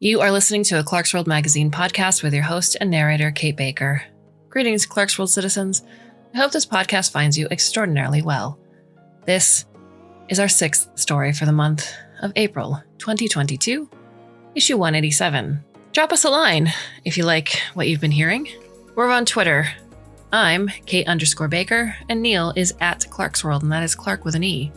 You are listening to a Clarkesworld Magazine podcast with your host and narrator, Kate Baker. Greetings, Clarkesworld citizens. I hope this podcast finds you extraordinarily well. This is our 6th story for the month of April 2022, issue 187. Drop us a line if you like what you've been hearing. We're on Twitter. I'm Kate_Baker, and Neil is at Clarkesworld, and that is Clark with an E.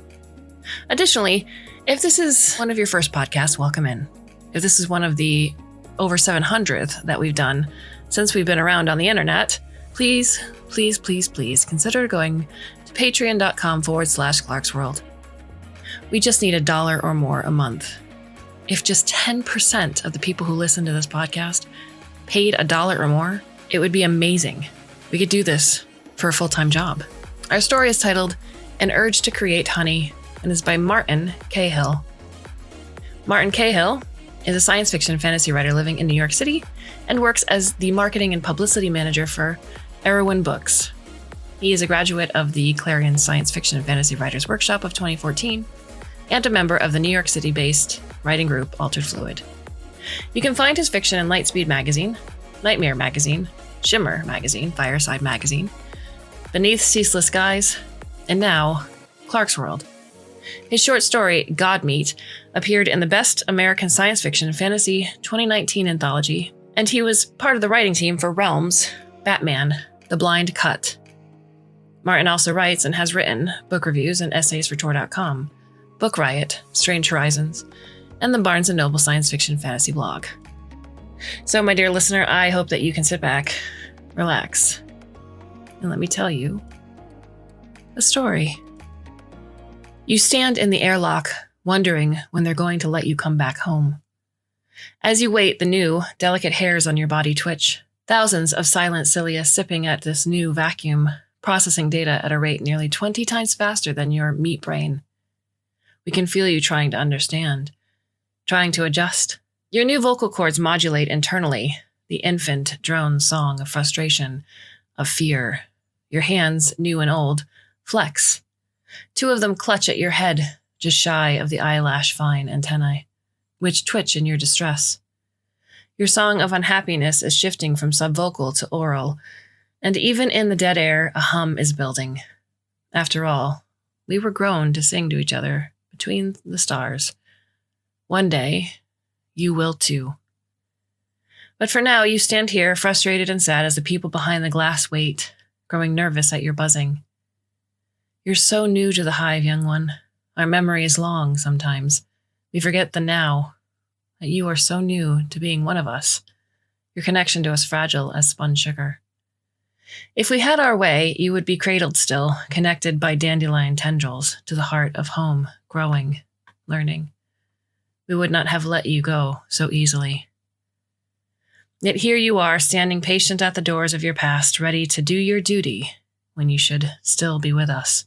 Additionally, if this is one of your first podcasts, welcome in. If this is one of the over 700th that we've done since we've been around on the internet, please consider going to patreon.com/Clarkesworld. We just need $1 or more a month. If just 10% of the people who listen to this podcast paid $1 or more, it would be amazing. We could do this for a full-time job. Our story is titled An Urge to Create Honey and is by Martin Cahill. Martin Cahill is a science fiction fantasy writer living in New York City and works as the marketing and publicity manager for Erewhon Books. He is a graduate of the Clarion Science Fiction and Fantasy Writers Workshop of 2014 and a member of the New York City-based writing group Altered Fluid. You can find his fiction in Lightspeed Magazine, Nightmare Magazine, Shimmer Magazine, Fireside Magazine, Beneath Ceaseless Skies, and now Clarkesworld. His short story, Godmeat, appeared in the Best American Science Fiction and Fantasy 2019 anthology, and he was part of the writing team for Realms, Batman, The Blind Cut. Martin also writes and has written book reviews and essays for Tor.com, Book Riot, Strange Horizons, and the Barnes & Noble Science Fiction Fantasy blog. So, my dear listener, I hope that you can sit back, relax, and let me tell you a story. You stand in the airlock, wondering when they're going to let you come back home. As you wait, the new, delicate hairs on your body twitch, thousands of silent cilia sipping at this new vacuum, processing data at a rate nearly 20 times faster than your meat brain. We can feel you trying to understand, trying to adjust. Your new vocal cords modulate internally, the infant drone song of frustration, of fear. Your hands, new and old, flex. 2 of them clutch at your head, just shy of the eyelash-fine antennae, which twitch in your distress. Your song of unhappiness is shifting from subvocal to oral, and even in the dead air, a hum is building. After all, we were grown to sing to each other between the stars. One day, you will too. But for now, you stand here, frustrated and sad as the people behind the glass wait, growing nervous at your buzzing. You're so new to the hive, young one. Our memory is long sometimes. We forget the now, that you are so new to being one of us. Your connection to us fragile as spun sugar. If we had our way, you would be cradled still, connected by dandelion tendrils to the heart of home, growing, learning. We would not have let you go so easily. Yet here you are, standing patient at the doors of your past, ready to do your duty when you should still be with us.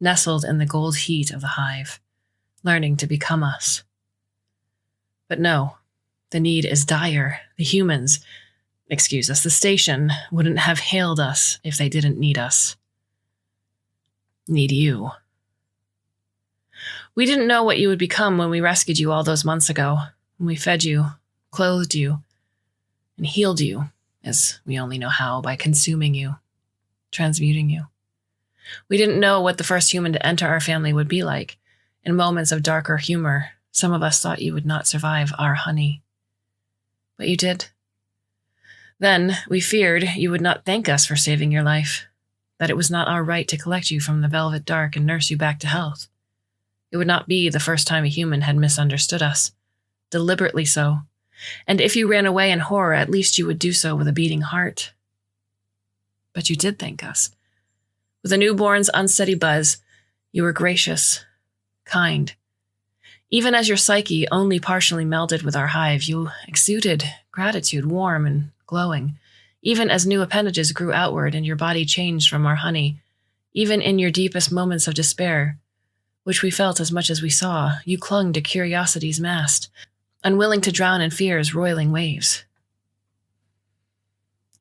Nestled in the gold heat of the hive, learning to become us. But no, the need is dire. The humans, the station, wouldn't have hailed us if they didn't need us. Need you. We didn't know what you would become when we rescued you all those months ago, when we fed you, clothed you, and healed you, as we only know how, by consuming you, transmuting you. We didn't know what the first human to enter our family would be like. In moments of darker humor, some of us thought you would not survive our honey. But you did. Then we feared you would not thank us for saving your life, that it was not our right to collect you from the velvet dark and nurse you back to health. It would not be the first time a human had misunderstood us, deliberately so. And if you ran away in horror, at least you would do so with a beating heart. But you did thank us. With a newborn's unsteady buzz, you were gracious, kind. Even as your psyche only partially melded with our hive, you exuded gratitude, warm and glowing. Even as new appendages grew outward and your body changed from our honey, even in your deepest moments of despair, which we felt as much as we saw, you clung to curiosity's mast, unwilling to drown in fear's roiling waves.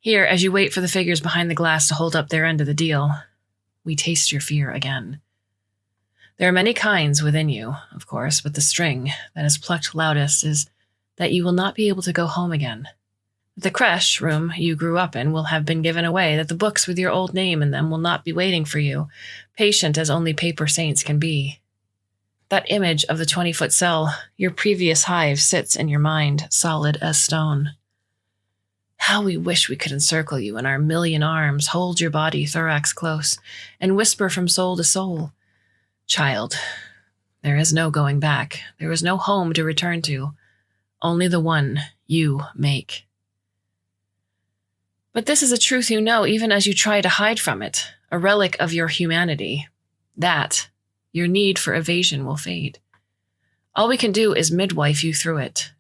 Here, as you wait for the figures behind the glass to hold up their end of the deal, we taste your fear again. There are many kinds within you, of course, but the string that is plucked loudest is that you will not be able to go home again. The creche room you grew up in will have been given away, that the books with your old name in them will not be waiting for you, patient as only paper saints can be. That image of the 20-foot cell, your previous hive, sits in your mind, solid as stone. How we wish we could encircle you in our million arms, hold your body thorax close, and whisper from soul to soul, "Child, there is no going back. There is no home to return to. Only the one you make." But this is a truth you know even as you try to hide from it, a relic of your humanity. That, your need for evasion, will fade. All we can do is midwife you through it.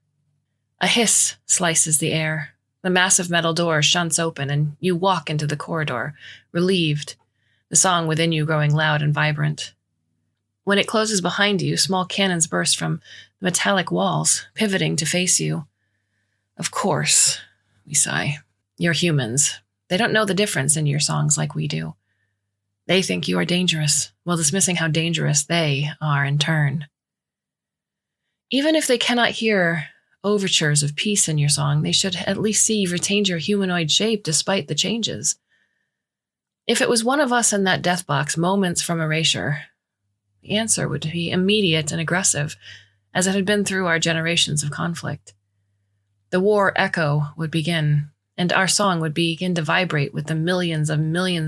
A hiss slices the air. The massive metal door shunts open, and you walk into the corridor, relieved, the song within you growing loud and vibrant. When it closes behind you, small cannons burst from the metallic walls, pivoting to face you. Of course, we sigh. You're humans. They don't know the difference in your songs like we do. They think you are dangerous, while dismissing how dangerous they are in turn. Even if they cannot hear overtures of peace in your song, they should at least see you've retained your humanoid shape despite the changes. If it was one of us in that death box moments from erasure, the answer would be immediate and aggressive, as it had been through our generations of conflict. The war echo would begin, and our song would begin to vibrate with the millions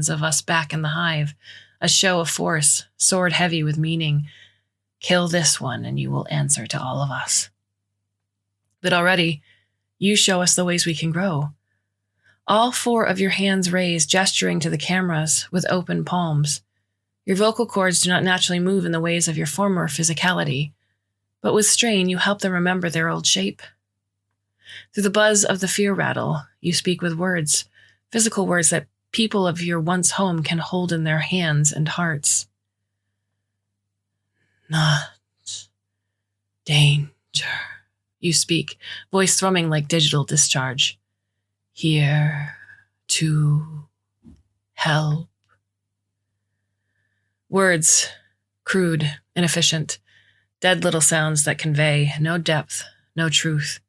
of us back in the hive, a show of force, sword heavy with meaning. Kill this one, and you will answer to all of us. But already, you show us the ways we can grow. All 4 of your hands raised, gesturing to the cameras with open palms. Your vocal cords do not naturally move in the ways of your former physicality, but with strain, you help them remember their old shape. Through the buzz of the fear rattle, you speak with words, physical words that people of your once home can hold in their hands and hearts. Not danger, you speak, voice thrumming like digital discharge. Here to help. Words, crude, inefficient, dead little sounds that convey no depth, no truth.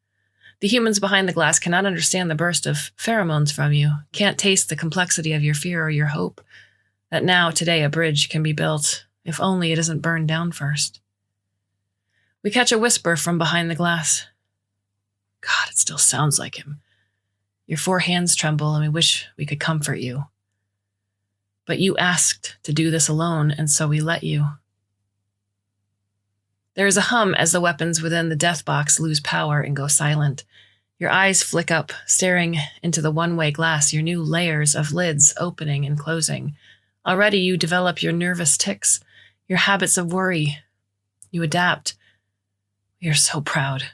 The humans behind the glass cannot understand the burst of pheromones from you, can't taste the complexity of your fear or your hope, that now, today, a bridge can be built, if only it isn't burned down first. We catch a whisper from behind the glass. God, it still sounds like him. Your 4 hands tremble, and we wish we could comfort you. But you asked to do this alone, and so we let you. There is a hum as the weapons within the death box lose power and go silent. Your eyes flick up, staring into the one-way glass, your new layers of lids opening and closing. Already you develop your nervous tics, your habits of worry. You adapt. We are so proud.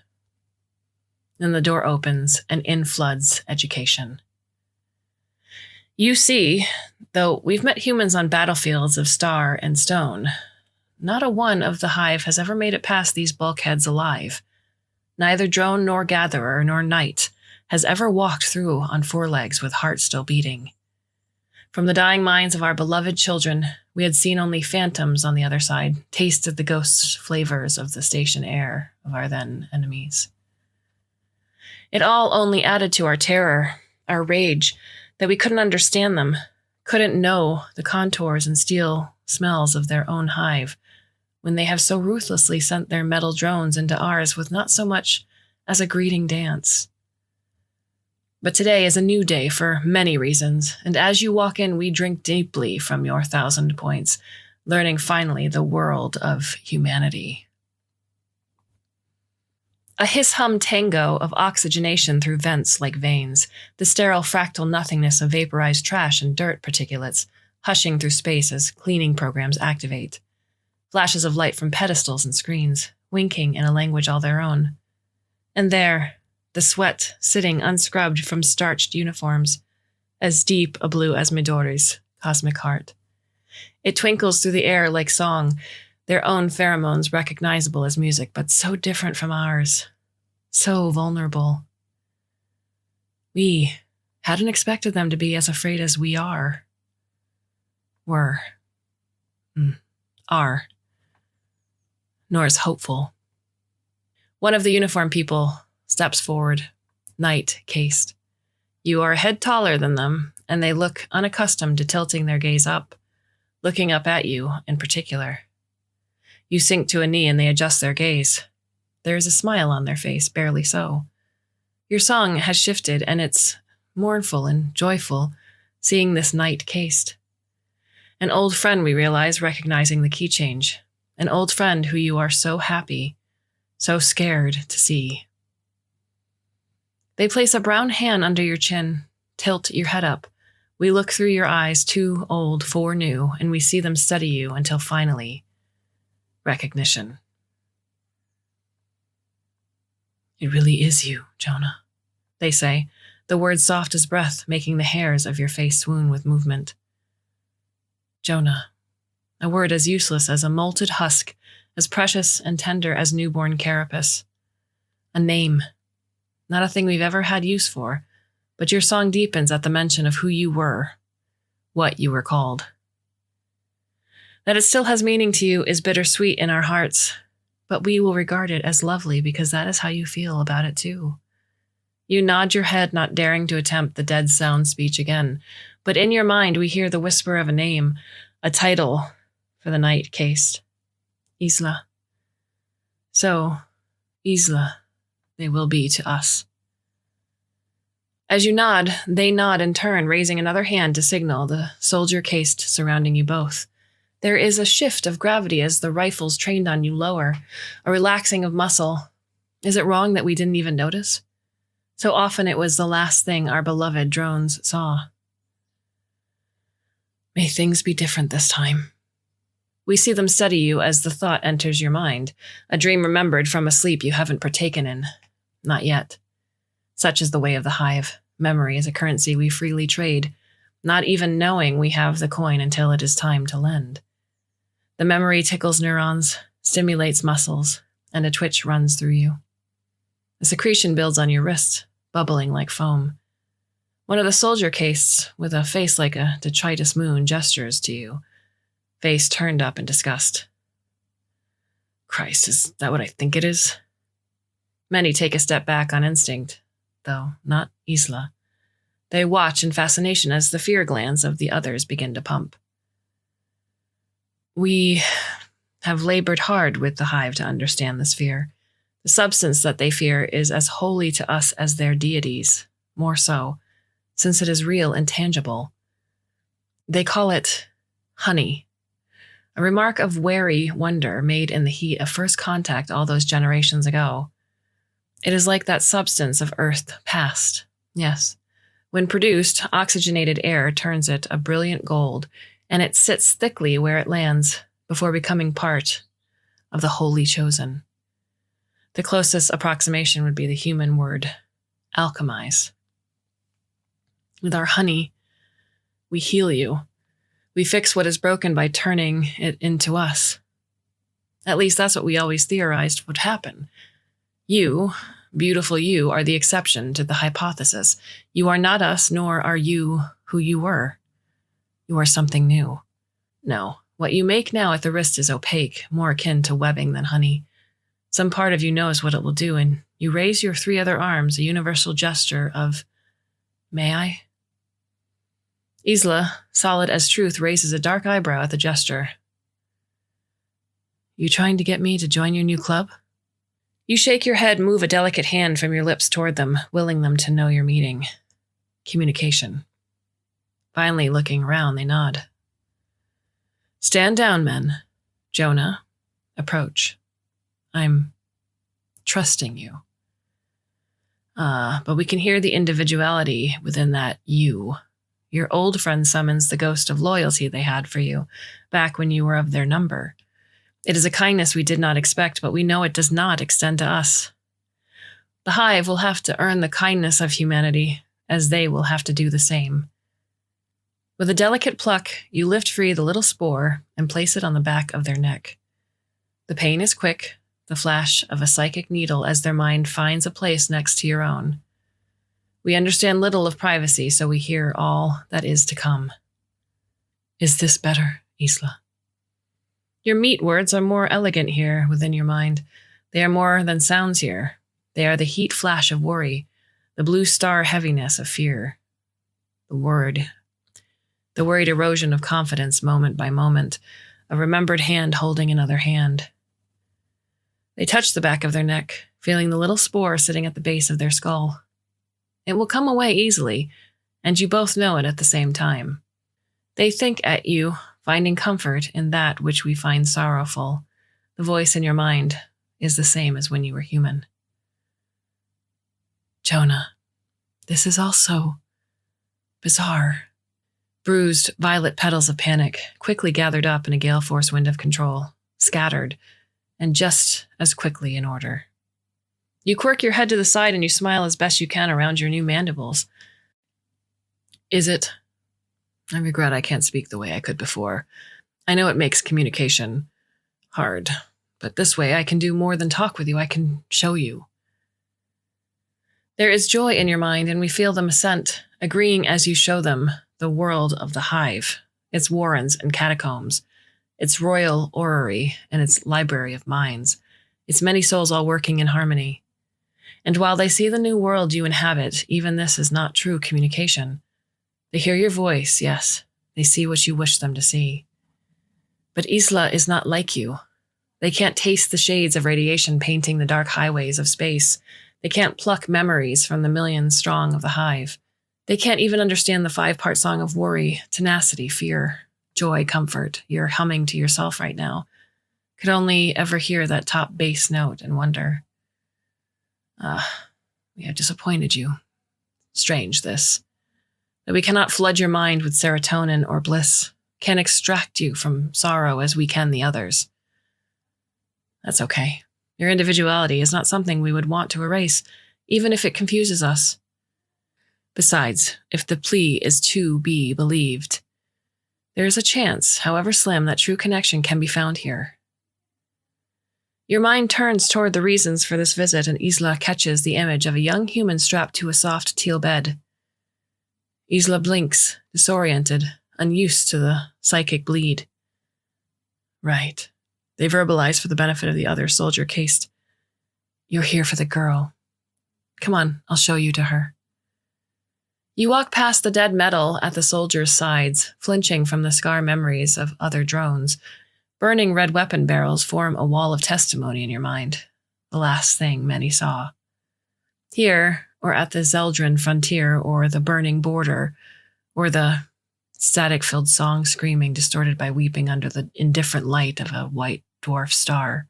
Then the door opens and in floods education. You see, though we've met humans on battlefields of star and stone, not a one of the hive has ever made it past these bulkheads alive. Neither drone nor gatherer nor knight has ever walked through on 4 legs with heart still beating. From the dying minds of our beloved children, we had seen only phantoms on the other side, tasted the ghost flavors of the station air of our then enemies. It all only added to our terror, our rage, that we couldn't understand them, couldn't know the contours and steel smells of their own hive, when they have so ruthlessly sent their metal drones into ours with not so much as a greeting dance. But today is a new day for many reasons, and as you walk in, we drink deeply from your 1,000 points, learning finally the world of humanity. A hiss-hum tango of oxygenation through vents like veins, the sterile fractal nothingness of vaporized trash and dirt particulates, hushing through space as cleaning programs activate. Flashes of light from pedestals and screens, winking in a language all their own. And there, the sweat sitting unscrubbed from starched uniforms, as deep a blue as Midori's cosmic heart. It twinkles through the air like song, their own pheromones recognizable as music, but so different from ours, so vulnerable. We hadn't expected them to be as afraid as we are. Are. Nor as hopeful. One of the uniformed people steps forward, night cased. You are a head taller than them, and they look unaccustomed to tilting their gaze up, looking up at you in particular. You sink to a knee and they adjust their gaze. There is a smile on their face, barely so. Your song has shifted, and it's mournful and joyful, seeing this night cased. An old friend, we realize, recognizing the key change. An old friend who you are so happy, so scared to see. They place a brown hand under your chin, tilt your head up. We look through your eyes, 2 old, 4 new, and we see them study you until finally, recognition. It really is you, Jonah, they say, the words soft as breath, making the hairs of your face swoon with movement. Jonah, a word as useless as a molted husk, as precious and tender as newborn carapace. A name, not a thing we've ever had use for, but your song deepens at the mention of who you were, what you were called. That it still has meaning to you is bittersweet in our hearts, but we will regard it as lovely because that is how you feel about it too. You nod your head, not daring to attempt the dead sound speech again, but in your mind we hear the whisper of a name, a title for the night cased. Isla. So, Isla, they will be to us. As you nod, they nod in turn, raising another hand to signal, the soldier cased surrounding you both. There is a shift of gravity as the rifles trained on you lower, a relaxing of muscle. Is it wrong that we didn't even notice? So often it was the last thing our beloved drones saw. May things be different this time. We see them study you as the thought enters your mind, a dream remembered from a sleep you haven't partaken in. Not yet. Such is the way of the hive. Memory is a currency we freely trade, not even knowing we have the coin until it is time to lend. The memory tickles neurons, stimulates muscles, and a twitch runs through you. A secretion builds on your wrist, bubbling like foam. One of the soldier castes, with a face like a detritus moon, gestures to you, face turned up in disgust. Christ, is that what I think it is? Many take a step back on instinct, though not Isla. They watch in fascination as the fear glands of the others begin to pump. We have labored hard with the hive to understand this fear. The substance that they fear is as holy to us as their deities, more so, since it is real and tangible. They call it honey, a remark of wary wonder made in the heat of first contact all those generations ago. It is like that substance of earth past, yes. When produced, oxygenated air turns it a brilliant gold, and it sits thickly where it lands before becoming part of the holy chosen. The closest approximation would be the human word, alchemize. With our honey, we heal you. We fix what is broken by turning it into us. At least that's what we always theorized would happen. You, beautiful you, are the exception to the hypothesis. You are not us, nor are you who you were. You are something new. No, what you make now at the wrist is opaque, more akin to webbing than honey. Some part of you knows what it will do, and you raise your 3 other arms, a universal gesture of, may I? Isla, solid as truth, raises a dark eyebrow at the gesture. You trying to get me to join your new club? You shake your head, move a delicate hand from your lips toward them, willing them to know you're meeting. Communication. Finally, looking around, they nod. Stand down, men. Jonah, approach. I'm trusting you. But we can hear the individuality within that you. Your old friend summons the ghost of loyalty they had for you, back when you were of their number. It is a kindness we did not expect, but we know it does not extend to us. The hive will have to earn the kindness of humanity, as they will have to do the same. With a delicate pluck, you lift free the little spore and place it on the back of their neck. The pain is quick, the flash of a psychic needle as their mind finds a place next to your own. We understand little of privacy, so we hear all that is to come. Is this better, Isla? Your meat words are more elegant here within your mind. They are more than sounds here. They are the heat flash of worry, the blue star heaviness of fear, the worried erosion of confidence moment by moment, a remembered hand holding another hand. They touch the back of their neck, feeling the little spore sitting at the base of their skull. It will come away easily, and you both know it at the same time. They think at you, finding comfort in that which we find sorrowful. The voice in your mind is the same as when you were human. Jonah, this is all so bizarre. Bruised, violet petals of panic quickly gathered up in a gale force wind of control, scattered, and just as quickly in order. You quirk your head to the side and you smile as best you can around your new mandibles. Is it? I regret I can't speak the way I could before. I know it makes communication hard, but this way I can do more than talk with you. I can show you. There is joy in your mind, and we feel them assent, agreeing as you show them the world of the hive, its warrens and catacombs, its royal orrery and its library of minds, its many souls all working in harmony. And while they see the new world you inhabit, even this is not true communication. They hear your voice, yes, they see what you wish them to see. But Isla is not like you. They can't taste the shades of radiation painting the dark highways of space. They can't pluck memories from the millions strong of the hive. They can't even understand the 5-part song of worry, tenacity, fear, joy, comfort you're humming to yourself right now. Could only ever hear that top bass note and wonder, we have disappointed you. Strange, this. That we cannot flood your mind with serotonin or bliss, can extract you from sorrow as we can the others. That's okay. Your individuality is not something we would want to erase, even if it confuses us. Besides, if the plea is to be believed, there is a chance, however slim, that true connection can be found here. Your mind turns toward the reasons for this visit, and Isla catches the image of a young human strapped to a soft teal bed. Isla blinks, disoriented, unused to the psychic bleed. Right. They verbalize for the benefit of the other soldier cased. You're here for the girl. Come on, I'll show you to her. You walk past the dead metal at the soldier's sides, flinching from the scar memories of other drones. Burning red weapon barrels form a wall of testimony in your mind, the last thing many saw. Here, or at the Zeldrin frontier, or the burning border, or the static-filled song screaming distorted by weeping under the indifferent light of a white dwarf star.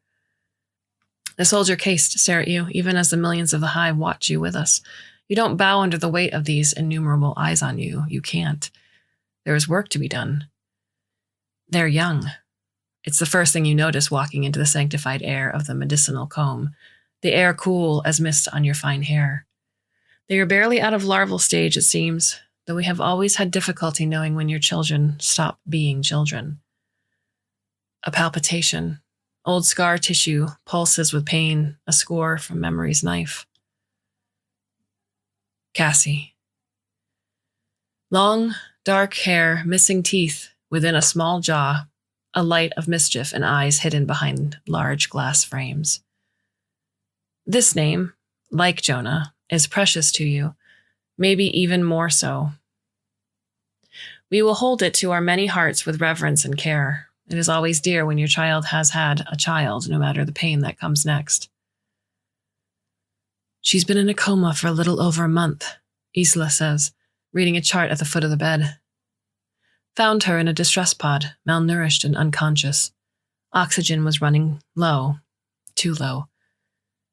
The soldier cased stare at you, even as the millions of the hive watch you with us. You don't bow under the weight of these innumerable eyes on you. You can't. There is work to be done. They're young. It's the first thing you notice walking into the sanctified air of the medicinal comb, the air cool as mist on your fine hair. They are barely out of larval stage, it seems, though we have always had difficulty knowing when your children stop being children. A palpitation, old scar tissue, pulses with pain, a score from memory's knife. Cassie. Long, dark hair, missing teeth within a small jaw, a light of mischief and eyes hidden behind large glass frames. This name, like Jonah, is precious to you, maybe even more so. We will hold it to our many hearts with reverence and care. It is always dear when your child has had a child, no matter the pain that comes next. She's been in a coma for a little over a month, Isla says, reading a chart at the foot of the bed. Found her in a distress pod, malnourished and unconscious. Oxygen was running low, too low.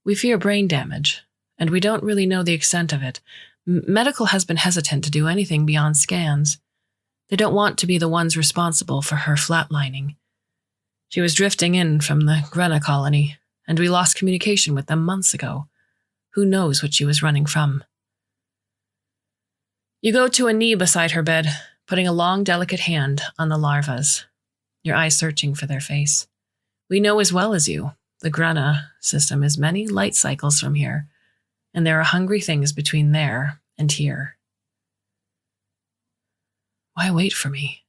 We fear brain damage, and we don't really know the extent of it. Medical has been hesitant to do anything beyond scans. They don't want to be the ones responsible for her flatlining. She was drifting in from the Grena colony, and we lost communication with them months ago. Who knows what she was running from? You go to a knee beside her bed, putting a long, delicate hand on the larvas, your eyes searching for their face. We know as well as you, the Grena system is many light cycles from here, and there are hungry things between there and here. Why wait for me?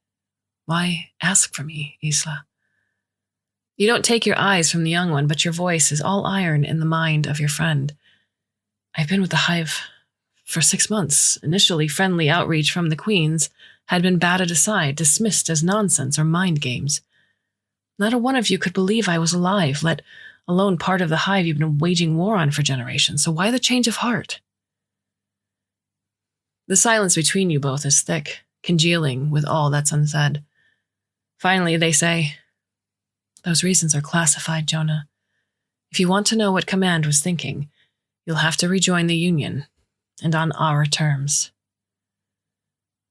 Why ask for me, Isla? You don't take your eyes from the young one, but your voice is all iron in the mind of your friend. I've been with the hive for 6 months. Initially, friendly outreach from the queens had been batted aside, dismissed as nonsense or mind games. Not a one of you could believe I was alive, let alone part of the hive you've been waging war on for generations. So why the change of heart? The silence between you both is thick, congealing with all that's unsaid. Finally, they say, "Those reasons are classified, Jonah. If you want to know what Command was thinking, you'll have to rejoin the Union, and on our terms."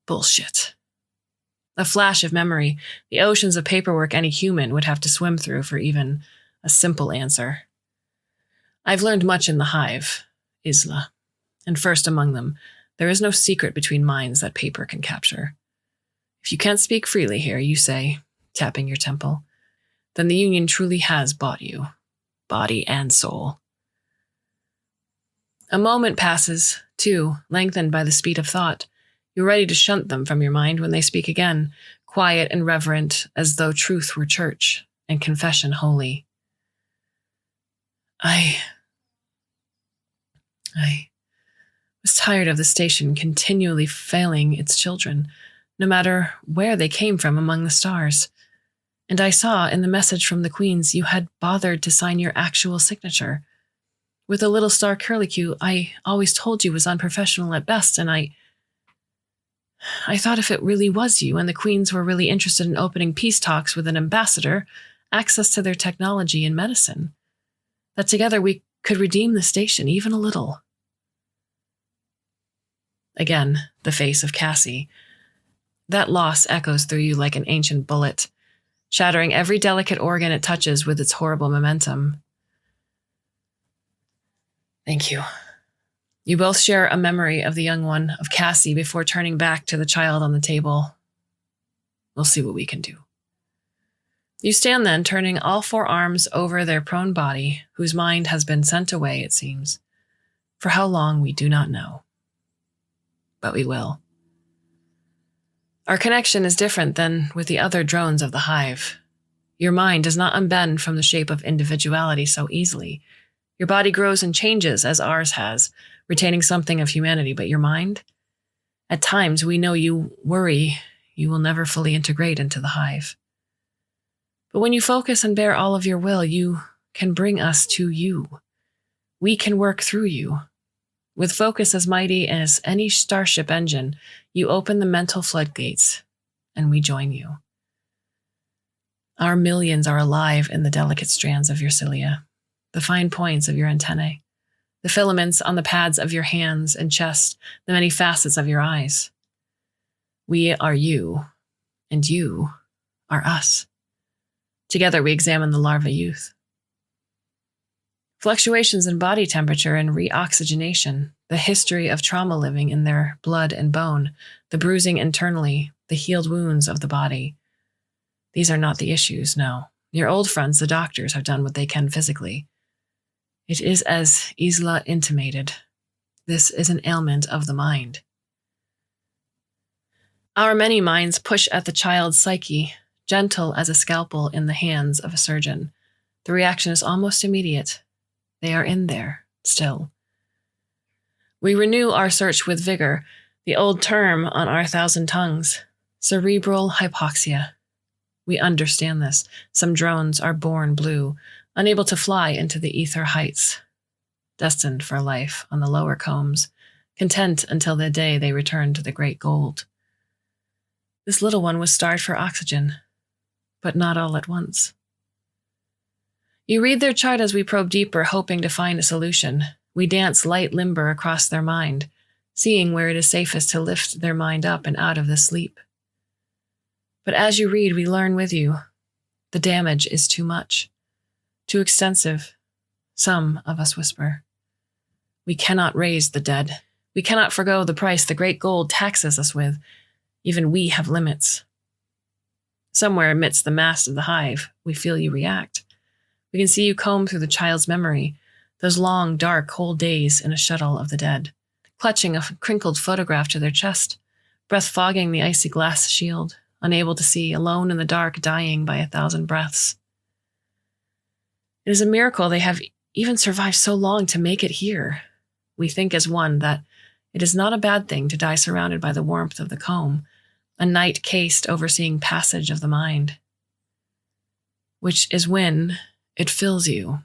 Bullshit. A flash of memory, the oceans of paperwork any human would have to swim through for even a simple answer. I've learned much in the hive, Isla, and first among them, there is no secret between minds that paper can capture. If you can't speak freely here, you say, tapping your temple, then the Union truly has bought you, body and soul. A moment passes, 2, lengthened by the speed of thought. You're ready to shunt them from your mind when they speak again, quiet and reverent, as though truth were church and confession holy. I was tired of the station continually failing its children, no matter where they came from among the stars. And I saw in the message from the queens you had bothered to sign your actual signature. With a little star curlicue I always told you was unprofessional at best, and I thought if it really was you and the queens were really interested in opening peace talks with an ambassador, access to their technology and medicine, that together we could redeem the station even a little. Again, the face of Cassie. That loss echoes through you like an ancient bullet, shattering every delicate organ it touches with its horrible momentum. Thank you. You both share a memory of the young one, of Cassie, before turning back to the child on the table. We'll see what we can do. You stand then, turning all 4 arms over their prone body, whose mind has been sent away, it seems. For how long, we do not know. But we will. Our connection is different than with the other drones of the hive. Your mind does not unbend from the shape of individuality so easily. Your body grows and changes as ours has, retaining something of humanity, but your mind? At times, we know you worry you will never fully integrate into the hive. But when you focus and bear all of your will, you can bring us to you. We can work through you. With focus as mighty as any starship engine, you open the mental floodgates, and we join you. Our millions are alive in the delicate strands of your cilia, the fine points of your antennae, the filaments on the pads of your hands and chest, the many facets of your eyes. We are you, and you are us. Together we examine the larva youth. Fluctuations in body temperature and reoxygenation, the history of trauma living in their blood and bone, the bruising internally, the healed wounds of the body. These are not the issues, no. Your old friends, the doctors, have done what they can physically. It is as Isla intimated. This is an ailment of the mind. Our many minds push at the child's psyche, gentle as a scalpel in the hands of a surgeon. The reaction is almost immediate. They are in there, still. We renew our search with vigor, the old term on our 1,000 tongues, cerebral hypoxia. We understand this. Some drones are born blue, unable to fly into the ether heights, destined for life on the lower combs, content until the day they return to the great gold. This little one was starved for oxygen, but not all at once. You read their chart as we probe deeper, hoping to find a solution. We dance light limber across their mind, seeing where it is safest to lift their mind up and out of this sleep. But as you read, we learn with you. The damage is too much, too extensive. Some of us whisper. We cannot raise the dead. We cannot forgo the price the great gold taxes us with. Even we have limits. Somewhere amidst the mass of the hive, we feel you react. We can see you comb through the child's memory, those long, dark, cold days in a shuttle of the dead, clutching a crinkled photograph to their chest, breath fogging the icy glass shield, unable to see, alone in the dark, dying by 1,000 breaths. It is a miracle they have even survived so long to make it here. we think as one that it is not a bad thing to die surrounded by the warmth of the comb, a night cased overseeing passage of the mind, which is when it fills you.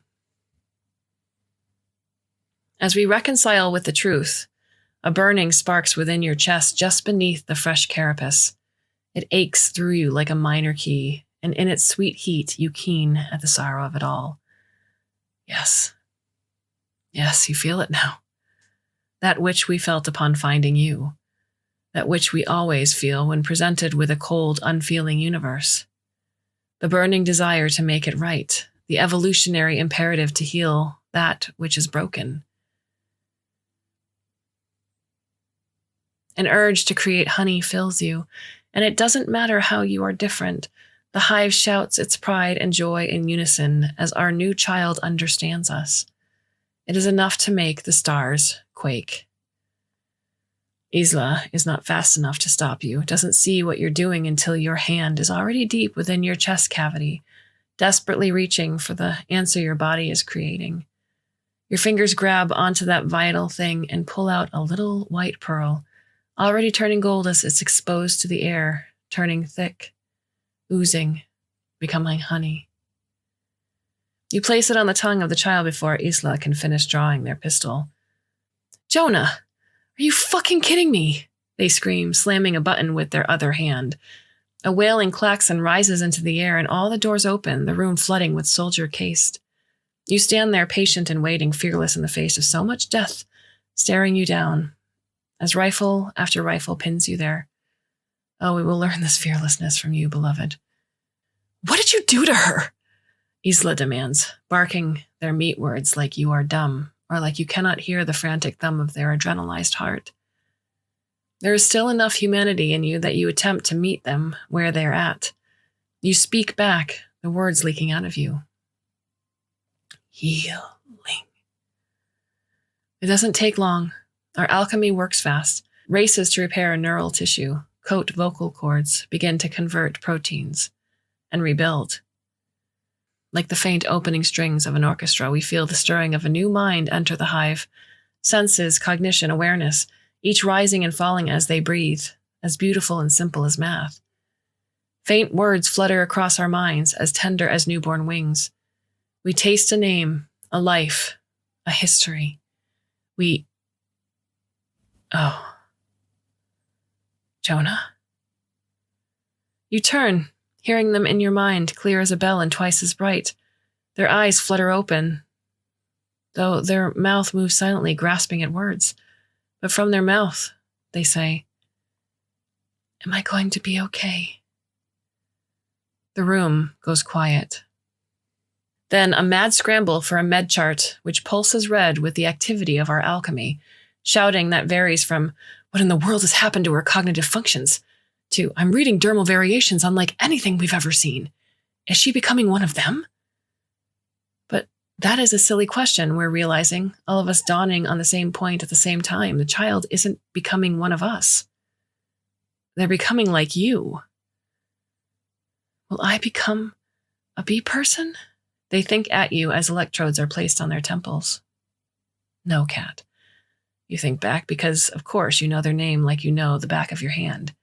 As we reconcile with the truth, a burning sparks within your chest just beneath the fresh carapace. It aches through you like a minor key, and in its sweet heat you keen at the sorrow of it all. Yes, you feel it now. That which we felt upon finding you. That which we always feel when presented with a cold, unfeeling universe. The burning desire to make it right, the evolutionary imperative to heal that which is broken. An urge to create honey fills you, and it doesn't matter how you are different. The hive shouts its pride and joy in unison as our new child understands us. It is enough to make the stars quake. Isla is not fast enough to stop you, doesn't see what you're doing until your hand is already deep within your chest cavity, desperately reaching for the answer your body is creating. Your fingers grab onto that vital thing and pull out a little white pearl, already turning gold as it's exposed to the air, turning thick, oozing, becoming honey. You place it on the tongue of the child before Isla can finish drawing their pistol. Jonah, are you fucking kidding me? They scream, slamming a button with their other hand. A wailing klaxon rises into the air and all the doors open, the room flooding with soldier caste. You stand there patient and waiting, fearless in the face of so much death, staring you down, as rifle after rifle pins you there. Oh, we will learn this fearlessness from you, beloved. What did you do to her? Isla demands, barking their meat words like you are dumb, or like you cannot hear the frantic thumb of their adrenalized heart. There is still enough humanity in you that you attempt to meet them where they are at. You speak back, the words leaking out of you. Healing. It doesn't take long. Our alchemy works fast, races to repair neural tissue, coat vocal cords, begin to convert proteins, and rebuild. Like the faint opening strings of an orchestra, we feel the stirring of a new mind enter the hive. Senses, cognition, awareness, each rising and falling as they breathe, as beautiful and simple as math. Faint words flutter across our minds, as tender as newborn wings. We taste a name, a life, a history. Oh. Jonah? You turn, hearing them in your mind, clear as a bell and twice as bright. Their eyes flutter open, though their mouth moves silently, grasping at words. But from their mouth, they say, Am I going to be okay? The room goes quiet. Then a mad scramble for a med chart, which pulses red with the activity of our alchemy, shouting that varies from, what in the world has happened to her cognitive functions, to, I'm reading dermal variations unlike anything we've ever seen. Is she becoming one of them? But that is a silly question, we're realizing, all of us dawning on the same point at the same time. The child isn't becoming one of us. They're becoming like you. Will I become a bee person? They think at you as electrodes are placed on their temples. No, Cat. You think back because, of course, you know their name like you know the back of your hand.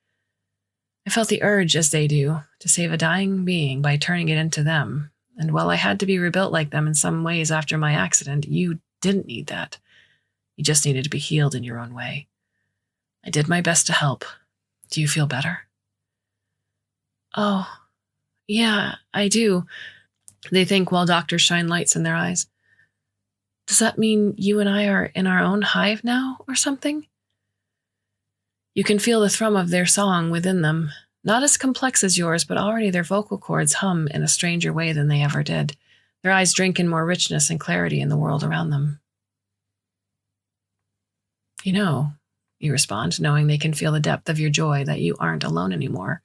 I felt the urge, as they do, to save a dying being by turning it into them. And while I had to be rebuilt like them in some ways after my accident, you didn't need that. You just needed to be healed in your own way. I did my best to help. Do you feel better? Oh, yeah, I do. They think while doctors shine lights in their eyes. Does that mean you and I are in our own hive now, or something? You can feel the thrum of their song within them, not as complex as yours, but already their vocal cords hum in a stranger way than they ever did. Their eyes drink in more richness and clarity in the world around them. You know, you respond, knowing they can feel the depth of your joy that you aren't alone anymore.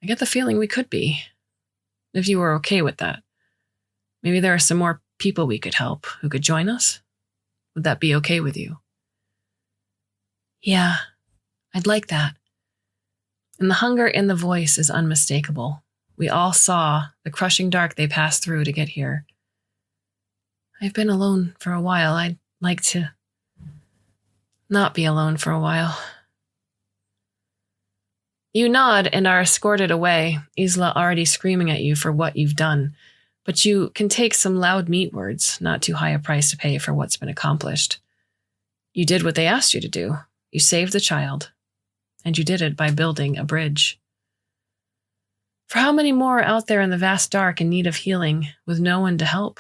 I get the feeling we could be, if you were okay with that. Maybe there are some more people we could help who could join us. Would that be okay with you? Yeah, I'd like that. And the hunger in the voice is unmistakable. We all saw the crushing dark they passed through to get here. I've been alone for a while. I'd like to not be alone for a while. You nod and are escorted away, Isla already screaming at you for what you've done. But you can take some loud meat words, not too high a price to pay for what's been accomplished. You did what they asked you to do. You saved the child. And you did it by building a bridge. For how many more out there in the vast dark in need of healing, with no one to help?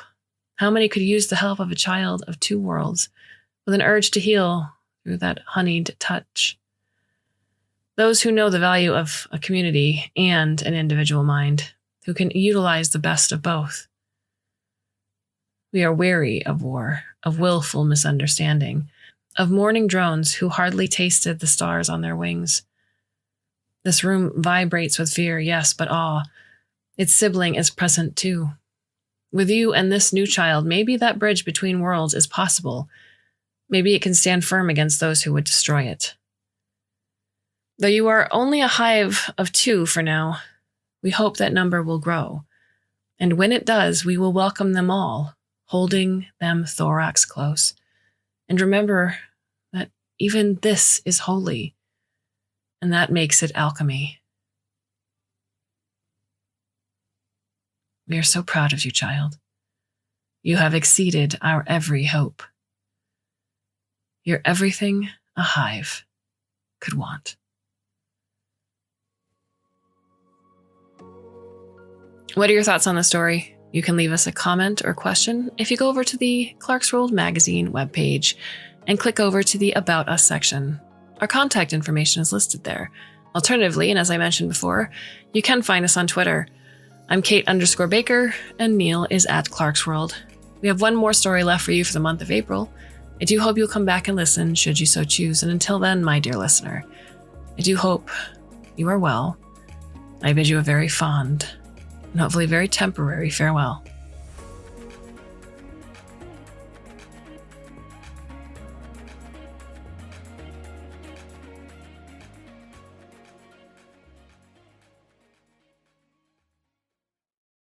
How many could use the help of a child of two worlds, with an urge to heal through that honeyed touch? Those who know the value of a community and an individual mind, who can utilize the best of both. We are weary of war, of willful misunderstanding, of mourning drones who hardly tasted the stars on their wings. This room vibrates with fear, yes, but awe. Its sibling is present too. With you and this new child, maybe that bridge between worlds is possible. Maybe it can stand firm against those who would destroy it. Though you are only a hive of 2 for now, we hope that number will grow. And when it does, we will welcome them all, holding them thorax close. And remember that even this is holy, and that makes it alchemy. We are so proud of you, child. You have exceeded our every hope. You're everything a hive could want. What are your thoughts on the story? You can leave us a comment or question if you go over to the Clarkesworld Magazine webpage and click over to the About Us section. Our contact information is listed there. Alternatively, and as I mentioned before, you can find us on Twitter. I'm Kate_Baker, and Neil is at Clarkesworld. We have one more story left for you for the month of April. I do hope you'll come back and listen, should you so choose. And until then, my dear listener, I do hope you are well. I bid you a very fond and hopefully very temporary farewell.